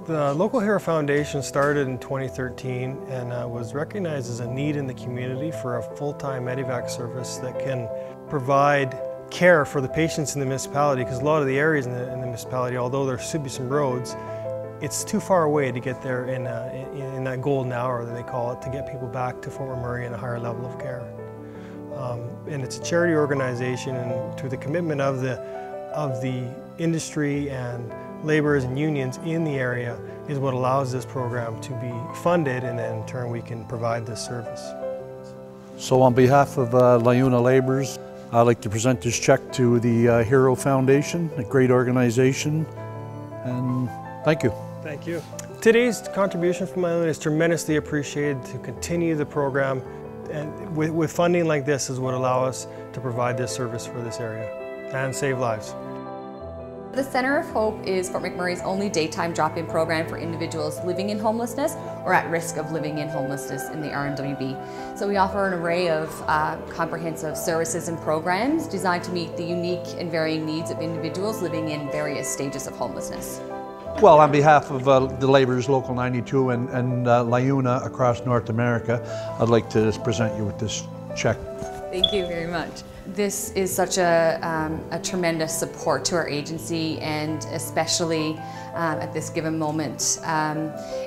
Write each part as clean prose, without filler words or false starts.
The Local Hero Foundation started in 2013 and was recognized as a need in the community for a full-time medevac service that can provide care for the patients in the municipality, because a lot of the areas in the municipality, although there should be some roads, it's too far away to get there in that golden hour that they call it, to get people back to Fort McMurray in a higher level of care. And it's a charity organization, and through the commitment of the industry and laborers and unions in the area is what allows this program to be funded, and then in turn we can provide this service. So on behalf of LiUNA laborers, I'd like to present this check to the Hero Foundation, a great organization, and thank you. Thank you. Today's contribution from LiUNA is tremendously appreciated to continue the program, and with funding like this is what allows us to provide this service for this area and save lives. The Center of Hope is Fort McMurray's only daytime drop-in program for individuals living in homelessness or at risk of living in homelessness in the RMWB. So we offer an array of comprehensive services and programs designed to meet the unique and varying needs of individuals living in various stages of homelessness. Well, on behalf of the laborers, Local 92 and LiUNA across North America, I'd like to present you with this check. Thank you very much. This is such a tremendous support to our agency, and especially at this given moment.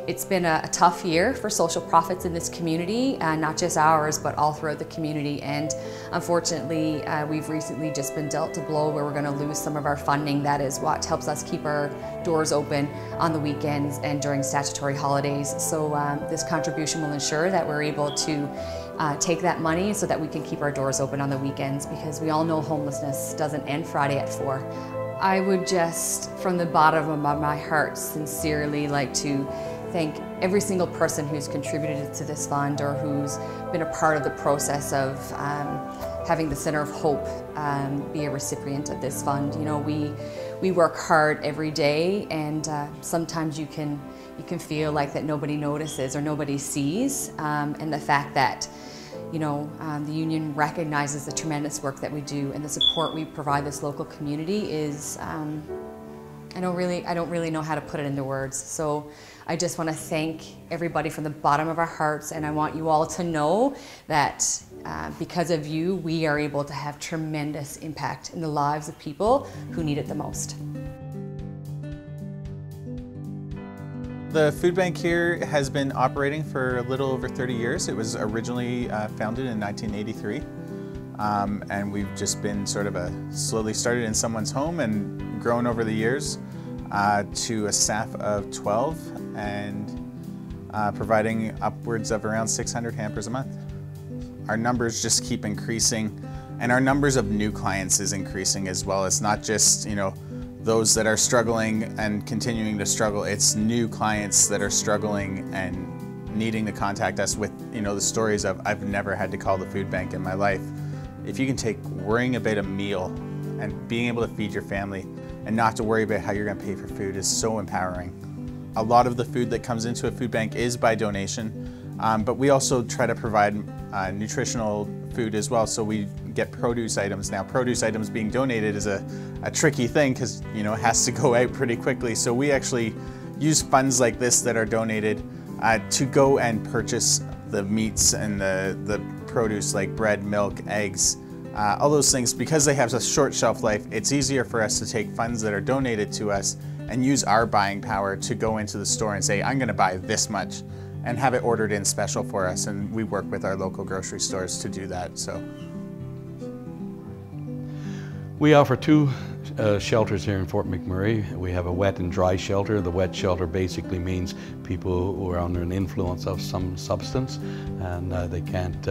It's been a tough year for social profits in this community, not just ours, but all throughout the community. And unfortunately, we've recently just been dealt a blow where we're going to lose some of our funding. That is what helps us keep our doors open on the weekends and during statutory holidays. So this contribution will ensure that we're able to take that money so that we can keep our doors open on the weekends, because we all know homelessness doesn't end Friday at 4. I would just, from the bottom of my heart, sincerely like to thank every single person who's contributed to this fund or who's been a part of the process of having the Center of Hope be a recipient of this fund. You know, we work hard every day, and sometimes you can feel like that nobody notices or nobody sees, and the fact that, you know, the union recognizes the tremendous work that we do and the support we provide this local community is, I don't really know how to put it into words. So I just want to thank everybody from the bottom of our hearts, and I want you all to know that because of you, we are able to have tremendous impact in the lives of people who need it the most. The food bank here has been operating for a little over 30 years. It was originally founded in 1983, and we've just been sort of slowly started in someone's home and grown over the years to a staff of 12 and providing upwards of around 600 hampers a month. Our numbers just keep increasing, and our numbers of new clients is increasing as well. It's not just, you know, those that are struggling and continuing to struggle. It's new clients that are struggling and needing to contact us with, you know, the stories of, I've never had to call the food bank in my life. If you can take worrying about a meal and being able to feed your family and not to worry about how you're going to pay for food is so empowering. A lot of the food that comes into a food bank is by donation, but we also try to provide nutritional food as well. So we get produce items. Now, produce items being donated is a tricky thing because, you know, it has to go out pretty quickly. So we actually use funds like this that are donated to go and purchase the meats and the produce like bread, milk, eggs, all those things. Because they have a short shelf life, it's easier for us to take funds that are donated to us and use our buying power to go into the store and say, I'm going to buy this much, and have it ordered in special for us. And we work with our local grocery stores to do that. So we offer two shelters here in Fort McMurray. We have a wet and dry shelter. The wet shelter basically means people who are under an influence of some substance and they can't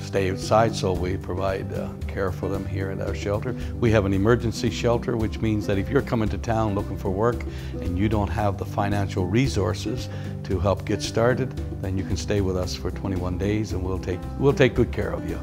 stay outside, so we provide care for them here at our shelter. We have an emergency shelter, which means that if you're coming to town looking for work and you don't have the financial resources to help get started, then you can stay with us for 21 days and we'll take good care of you.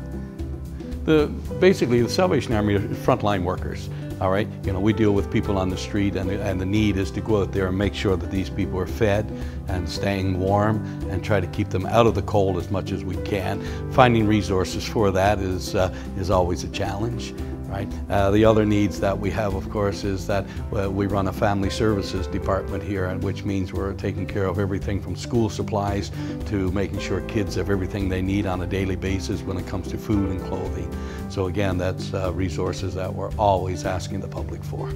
Basically, the Salvation Army are frontline workers. All right, you know, we deal with people on the street, and the need is to go out there and make sure that these people are fed and staying warm, and try to keep them out of the cold as much as we can. Finding resources for that is always a challenge. right? The other needs that we have, of course, is that we run a family services department here, and which means we're taking care of everything from school supplies to making sure kids have everything they need on a daily basis when it comes to food and clothing. So again, that's resources that we're always asking the public for.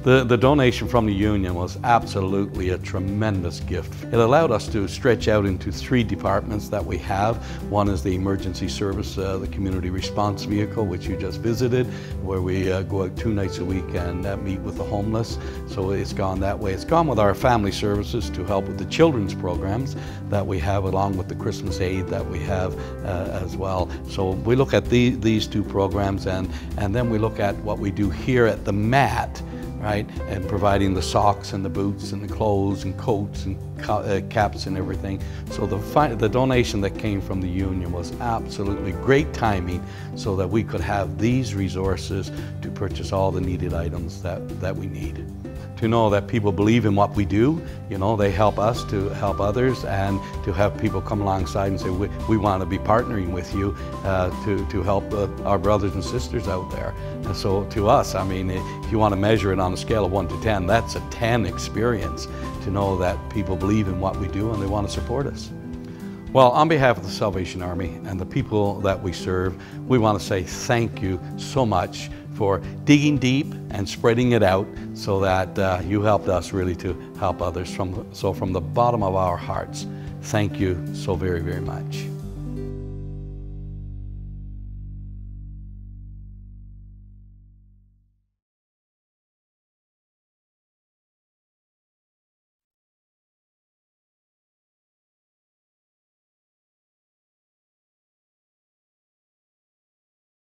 The donation from the union was absolutely a tremendous gift. It allowed us to stretch out into 3 departments that we have. One is the emergency service, the community response vehicle, which you just visited, where we go out 2 nights a week and meet with the homeless. So it's gone that way. It's gone with our family services to help with the children's programs that we have, along with the Christmas aid that we have as well. So we look at these 2 programs, and then we look at what we do here at the mat, right, and providing the socks and the boots and the clothes and coats and caps and everything. So the donation that came from the union was absolutely great timing, so that we could have these resources to purchase all the needed items that we need. To know that people believe in what we do, you know, they help us to help others, and to have people come alongside and say, we want to be partnering with you to help our brothers and sisters out there. And so to us, I mean, if you want to measure it on a scale of 1 to 10, that's a 10 experience, to know that people believe in what we do and they want to support us. Well, on behalf of the Salvation Army and the people that we serve, we want to say thank you so much for digging deep and spreading it out, so that you helped us really to help others. So from the bottom of our hearts, thank you so very, very much.